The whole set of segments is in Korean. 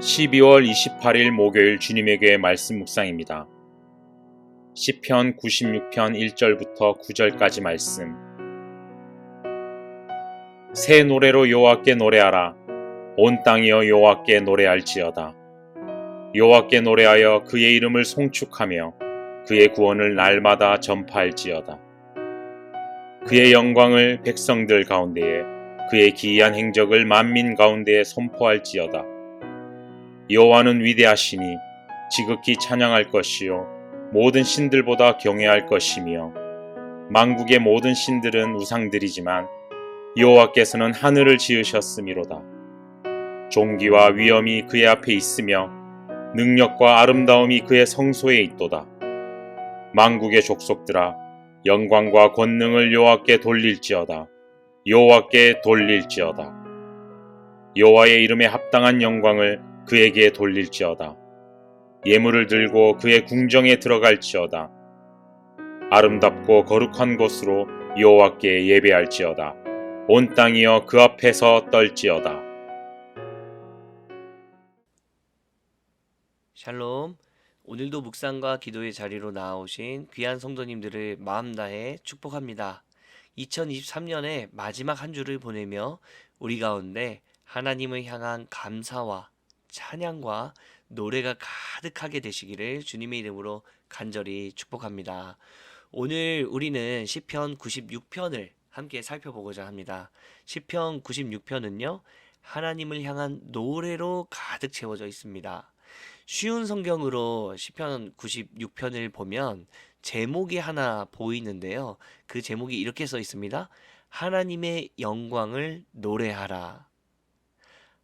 12월 28일 목요일 주님의 교회 말씀 묵상입니다. 시편 96편 1절부터 9절까지 말씀. 새 노래로 여호와께 노래하라. 온 땅이여 여호와께 노래할지어다. 여호와께 노래하여 그의 이름을 송축하며 그의 구원을 날마다 전파할지어다. 그의 영광을 백성들 가운데에, 그의 기이한 행적을 만민 가운데에 선포할지어다. 여호와는 위대하시니 지극히 찬양할 것이요 모든 신들보다 경외할 것이며, 만국의 모든 신들은 우상들이지만 여호와께서는 하늘을 지으셨음이로다. 존귀와 위엄이 그의 앞에 있으며 능력과 아름다움이 그의 성소에 있도다. 만국의 족속들아, 영광과 권능을 여호와께 돌릴지어다. 여호와께 돌릴지어다. 여호와의 이름에 합당한 영광을 그에게 돌릴지어다. 예물을 들고 그의 궁정에 들어갈지어다. 아름답고 거룩한 곳으로 여호와께 예배할지어다. 온 땅이여 그 앞에서 떨지어다. 샬롬. 오늘도 묵상과 기도의 자리로 나아오신 귀한 성도님들을 마음 다해 축복합니다. 2023년의 마지막 한 주를 보내며 우리 가운데 하나님을 향한 감사와 찬양과 노래가 가득하게 되시기를 주님의 이름으로 간절히 축복합니다. 오늘 우리는 시편 96편을 함께 살펴보고자 합니다. 시편 96편은요, 하나님을 향한 노래로 가득 채워져 있습니다. 쉬운 성경으로 시편 96편을 보면 제목이 하나 보이는데요. 그 제목이 이렇게 써 있습니다. 하나님의 영광을 노래하라.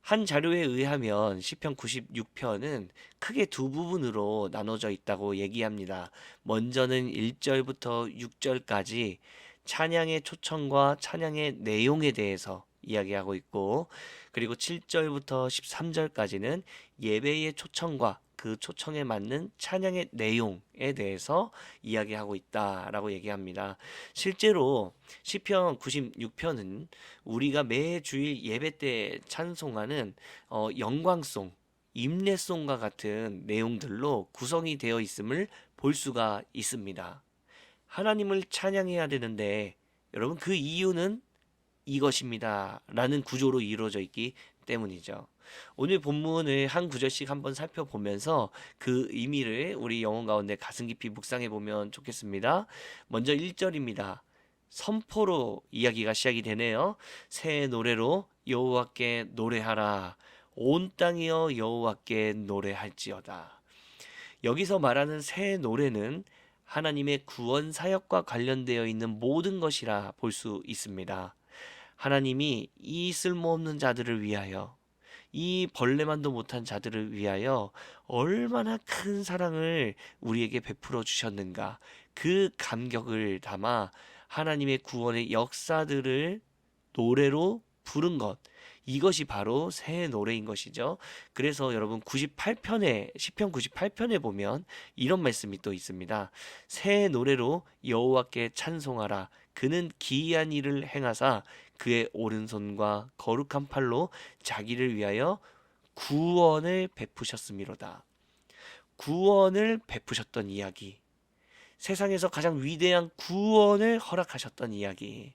한 자료에 의하면 시편 96편은 크게 두 부분으로 나눠져 있다고 얘기합니다. 먼저는 1절부터 6절까지 찬양의 초청과 찬양의 내용에 대해서 이야기하고 있고, 그리고 7절부터 13절까지는 예배의 초청과 그 초청에 맞는 찬양의 내용에 대해서 이야기하고 있다라고 얘기합니다. 실제로 시편 96편은 우리가 매 주일 예배 때 찬송하는 영광송, 임례송과 같은 내용들로 구성이 되어 있음을 볼 수가 있습니다. 하나님을 찬양해야 되는데 여러분, 그 이유는 이것입니다 라는 구조로 이루어져 있기 때문이죠. 오늘 본문을 한 구절씩 한번 살펴보면서 그 의미를 우리 영혼 가운데 가슴 깊이 묵상해 보면 좋겠습니다. 먼저 1절입니다. 선포로 이야기가 시작이 되네요. 새 노래로 여호와께 노래하라. 온 땅이여 여호와께 노래할지어다. 여기서 말하는 새 노래는 하나님의 구원 사역과 관련되어 있는 모든 것이라 볼 수 있습니다. 하나님이 이 쓸모없는 자들을 위하여, 이 벌레만도 못한 자들을 위하여 얼마나 큰 사랑을 우리에게 베풀어 주셨는가, 그 감격을 담아 하나님의 구원의 역사들을 노래로 부른 것, 이것이 바로 새 노래인 것이죠. 그래서 여러분, 98편에 시편 98편에 보면 이런 말씀이 또 있습니다. 새 노래로 여호와께 찬송하라. 그는 기이한 일을 행하사 그의 오른손과 거룩한 팔로 자기를 위하여 구원을 베푸셨음이로다. 구원을 베푸셨던 이야기, 세상에서 가장 위대한 구원을 허락하셨던 이야기,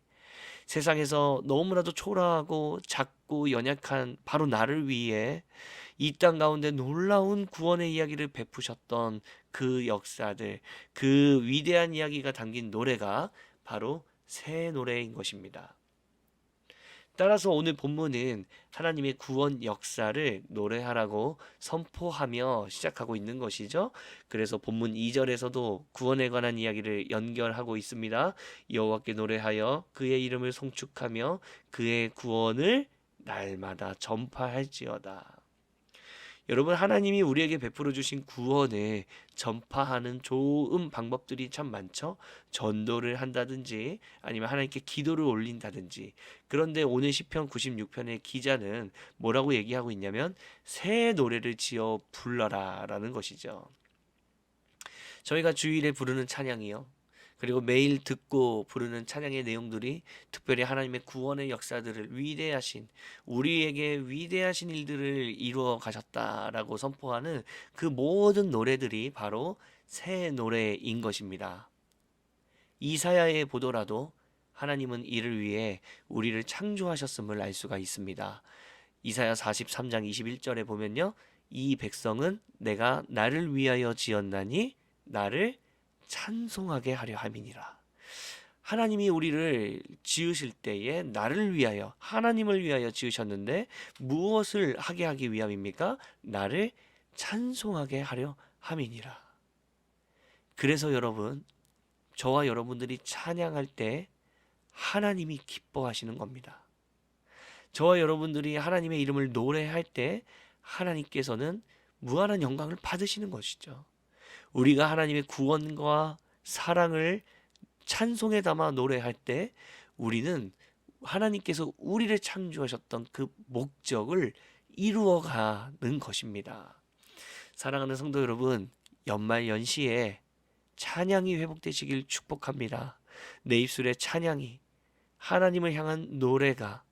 세상에서 너무나도 초라하고 작고 연약한 바로 나를 위해 이 땅 가운데 놀라운 구원의 이야기를 베푸셨던 그 역사들, 그 위대한 이야기가 담긴 노래가 바로 새 노래인 것입니다. 따라서 오늘 본문은 하나님의 구원 역사를 노래하라고 선포하며 시작하고 있는 것이죠. 그래서 본문 2절에서도 구원에 관한 이야기를 연결하고 있습니다. 여호와께 노래하여 그의 이름을 송축하며 그의 구원을 날마다 전파할지어다. 여러분, 하나님이 우리에게 베풀어 주신 구원을 전파하는 좋은 방법들이 참 많죠. 전도를 한다든지 아니면 하나님께 기도를 올린다든지. 그런데 오늘 시편 96편의 기자는 뭐라고 얘기하고 있냐면 새 노래를 지어 불러라 라는 것이죠. 저희가 주일에 부르는 찬양이요, 그리고 매일 듣고 부르는 찬양의 내용들이 특별히 하나님의 구원의 역사들을 위대하신 우리에게 위대하신 일들을 이루어 가셨다라고 선포하는 그 모든 노래들이 바로 새 노래인 것입니다. 이사야의 보더라도 하나님은 이를 위해 우리를 창조하셨음을 알 수가 있습니다. 이사야 43장 21절에 보면요. 이 백성은 내가 나를 위하여 지었나니 나를 찬송하게 하려 함이니라. 하나님이 우리를 지으실 때에 나를 위하여 하나님을 위하여 지으셨는데 무엇을 하게 하기 위함입니까? 나를 찬송하게 하려 함이니라. 그래서 여러분, 저와 여러분들이 찬양할 때 하나님이 기뻐하시는 겁니다. 저와 여러분들이 하나님의 이름을 노래할 때 하나님께서는 무한한 영광을 받으시는 것이죠. 우리가 하나님의 구원과 사랑을 찬송에 담아 노래할 때 우리는 하나님께서 우리를 창조하셨던 그 목적을 이루어가는 것입니다. 사랑하는 성도 여러분, 연말 연시에 찬양이 회복되시길 축복합니다. 내 입술에 찬양이, 하나님을 향한 노래가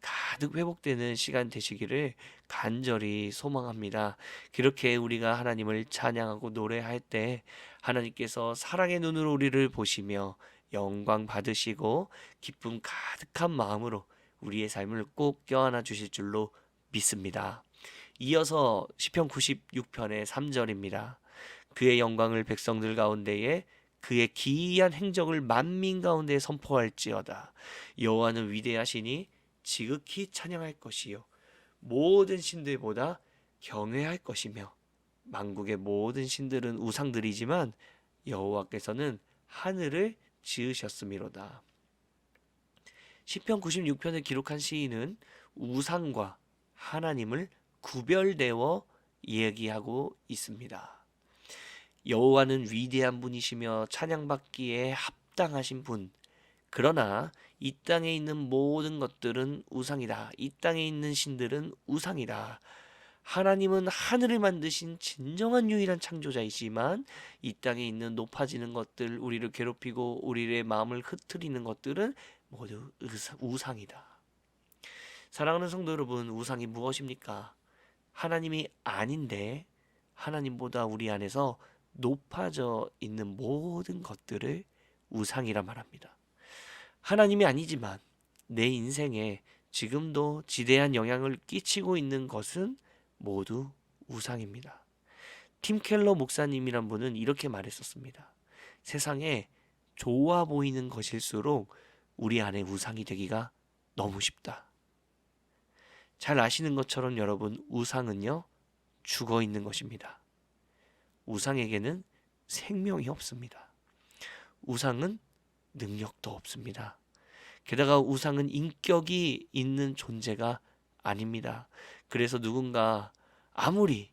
가득 회복되는 시간 되시기를 간절히 소망합니다. 그렇게 우리가 하나님을 찬양하고 노래할 때 하나님께서 사랑의 눈으로 우리를 보시며 영광 받으시고 기쁨 가득한 마음으로 우리의 삶을 꼭 껴안아 주실 줄로 믿습니다. 이어서 시편 96편의 3절입니다. 그의 영광을 백성들 가운데에 그의 기이한 행적을 만민 가운데 선포할지어다. 여호와는 위대하시니 지극히 찬양할 것이요 모든 신들보다 경외할 것이며 만국의 모든 신들은 우상들이지만 여호와께서는 하늘을 지으셨음이로다. 시편 96편을 기록한 시인은 우상과 하나님을 구별되어 얘기하고 있습니다. 여호와는 위대한 분이시며 찬양받기에 합당하신 분. 그러나 이 땅에 있는 모든 것들은 우상이다. 이 땅에 있는 신들은 우상이다. 하나님은 하늘을 만드신 진정한 유일한 창조자이지만 이 땅에 있는 높아지는 것들, 우리를 괴롭히고 우리의 마음을 흐트리는 것들은 모두 우상이다. 사랑하는 성도 여러분, 우상이 무엇입니까? 하나님이 아닌데 하나님보다 우리 안에서 높아져 있는 모든 것들을 우상이라 말합니다. 하나님이 아니지만 내 인생에 지금도 지대한 영향을 끼치고 있는 것은 모두 우상입니다. 팀 켈러 목사님이란 분은 이렇게 말했었습니다. 세상에 좋아 보이는 것일수록 우리 안에 우상이 되기가 너무 쉽다. 잘 아시는 것처럼 여러분, 우상은요, 죽어 있는 것입니다. 우상에게는 생명이 없습니다. 우상은 능력도 없습니다. 게다가 우상은 인격이 있는 존재가 아닙니다. 그래서 누군가 아무리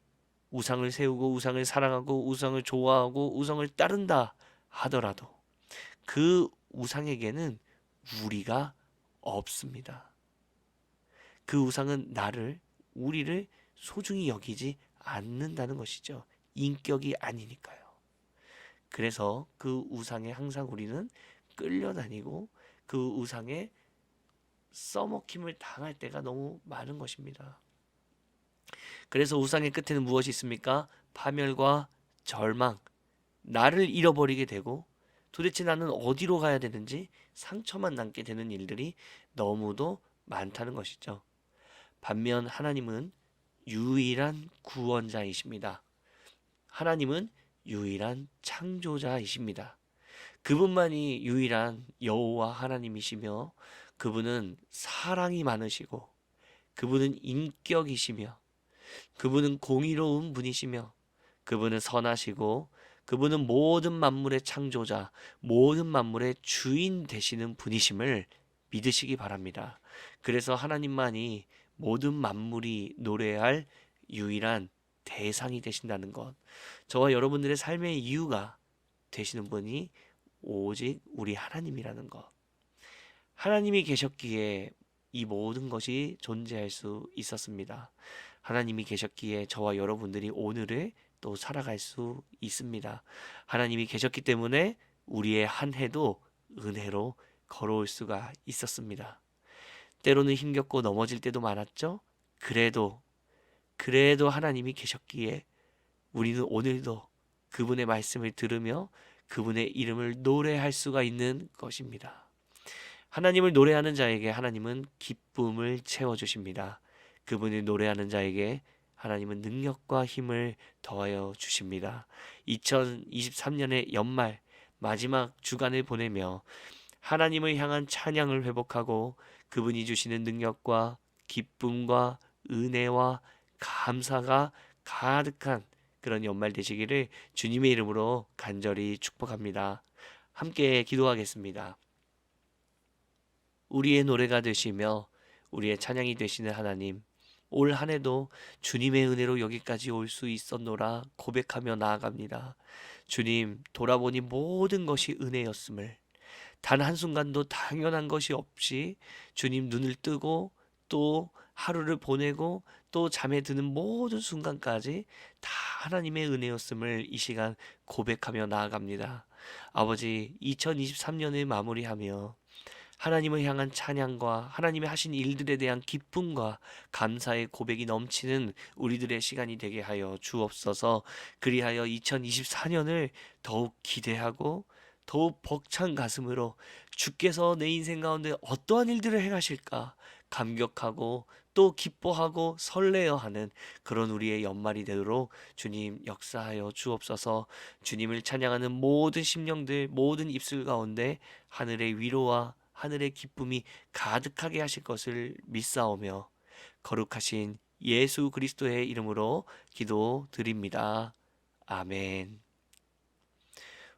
우상을 세우고 우상을 사랑하고 우상을 좋아하고 우상을 따른다 하더라도 그 우상에게는 우리가 없습니다. 그 우상은 우리를 소중히 여기지 않는다는 것이죠. 인격이 아니니까요. 그래서 그 우상에 항상 우리는 끌려다니고 그 우상에 써먹힘을 당할 때가 너무 많은 것입니다. 그래서 우상의 끝에는 무엇이 있습니까? 파멸과 절망, 나를 잃어버리게 되고 도대체 나는 어디로 가야 되는지 상처만 남게 되는 일들이 너무도 많다는 것이죠. 반면 하나님은 유일한 구원자이십니다. 하나님은 유일한 창조자이십니다. 그분만이 유일한 여호와 하나님이시며 그분은 사랑이 많으시고 그분은 인격이시며 그분은 공의로운 분이시며 그분은 선하시고 그분은 모든 만물의 창조자, 모든 만물의 주인 되시는 분이심을 믿으시기 바랍니다. 그래서 하나님만이 모든 만물이 노래할 유일한 대상이 되신다는 것, 저와 여러분들의 삶의 이유가 되시는 분이 오직 우리 하나님이라는 것, 하나님이 계셨기에 이 모든 것이 존재할 수 있었습니다. 하나님이 계셨기에 저와 여러분들이 오늘을 또 살아갈 수 있습니다. 하나님이 계셨기 때문에 우리의 한 해도 은혜로 걸어올 수가 있었습니다. 때로는 힘겹고 넘어질 때도 많았죠. 그래도 하나님이 계셨기에 우리는 오늘도 그분의 말씀을 들으며 그분의 이름을 노래할 수가 있는 것입니다. 하나님을 노래하는 자에게 하나님은 기쁨을 채워주십니다. 그분을 노래하는 자에게 하나님은 능력과 힘을 더하여 주십니다. 2023년의 연말 마지막 주간을 보내며 하나님을 향한 찬양을 회복하고 그분이 주시는 능력과 기쁨과 은혜와 감사가 가득한 그런 연말 되시기를 주님의 이름으로 간절히 축복합니다. 함께 기도하겠습니다. 우리의 노래가 되시며 우리의 찬양이 되시는 하나님, 올 한 해도 주님의 은혜로 여기까지 올 수 있었노라 고백하며 나아갑니다. 주님, 돌아보니 모든 것이 은혜였음을, 단 한순간도 당연한 것이 없이 주님 눈을 뜨고 또 하루를 보내고 또 잠에 드는 모든 순간까지 다 하나님의 은혜였음을 이 시간 고백하며 나아갑니다. 아버지, 2023년을 마무리하며 하나님을 향한 찬양과 하나님의 하신 일들에 대한 기쁨과 감사의 고백이 넘치는 우리들의 시간이 되게 하여 주옵소서. 그리하여 2024년을 더욱 기대하고 더욱 벅찬 가슴으로 주께서 내 인생 가운데 어떠한 일들을 행하실까 감격하고 또 기뻐하고 설레어 하는 그런 우리의 연말이 되도록 주님 역사하여 주옵소서. 주님을 찬양하는 모든 심령들, 모든 입술 가운데 하늘의 위로와 하늘의 기쁨이 가득하게 하실 것을 믿사오며 거룩하신 예수 그리스도의 이름으로 기도드립니다. 아멘.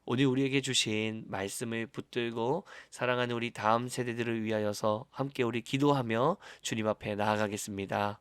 오늘 우리에게 주신 말씀을 붙들고 사랑하는 우리 다음 세대들을 위하여서 함께 우리 기도하며 주님 앞에 나아가겠습니다.